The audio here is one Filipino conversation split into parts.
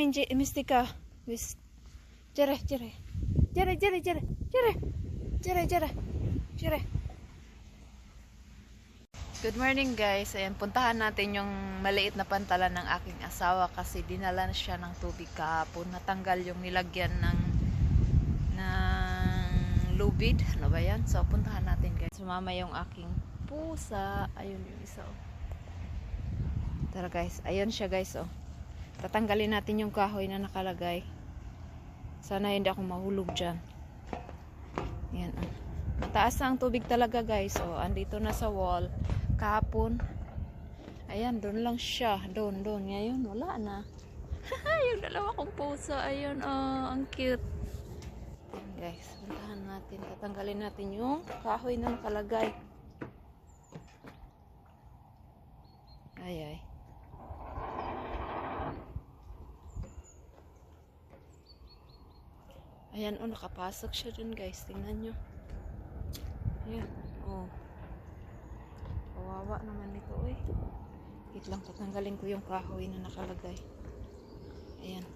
Mistika. Jere. Good morning guys. Ayan, puntahan natin yung maliit na pantalan ng aking asawa kasi dinala na siya ng tubig kahapon. Natanggal yung nilagyan ng lubid. Ano ba yan? So, puntahan natin guys. Sumama yung aking pusa. Ayun yung isa oh. Tara guys. Ayun siya guys oh. Tatanggalin natin yung kahoy na nakalagay. Sana hindi ako mahulog dyan. Ayan oh. Mataas na ang tubig talaga guys. Oh, andito na sa wall. Kahapon. Ayan, doon lang siya. Doon. Ngayon, wala na. Yung dalawa kong pusa. Ayun, oh, ang cute. Ayan guys, puntahan natin. Tatanggalin natin yung kahoy na nakalagay. Ay. Ayan, oh, nakapasok siya dun guys. Tingnan nyo. Ayan, oh. Kawawa naman ito, eh. Wait lang, tatanggalin ko yung kahoy na nakalagay. Ayan.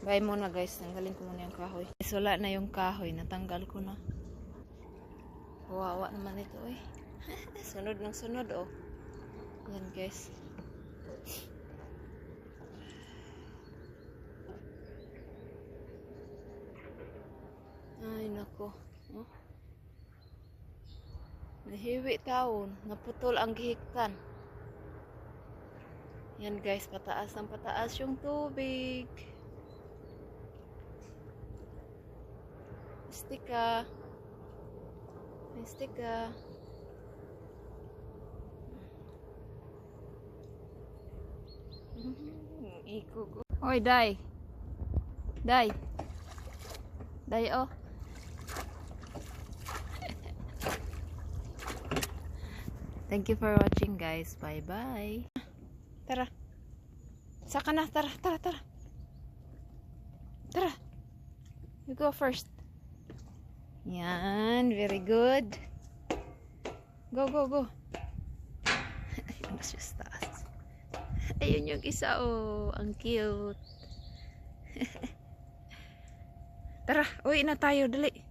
Bye muna guys, tanggalin ko muna yung kahoy. Wala na yung kahoy, natanggal ko na. Kawawa naman ito, eh. Sunod ng sunod, oh. Ayan guys. Ay, nako. Oh. Nahiwi taon. Naputol ang gihiktan. Yan guys, pataas ng pataas yung tubig. Mistika. Iko. Hoy, Day, oh. Thank you for watching guys. Bye bye. Tara. Saka na. Tara. You go first. Yan. Very good. Go. Mas just taas. Ayun yung isa oh. Ang cute. Tara. Uwi na tayo. Dali.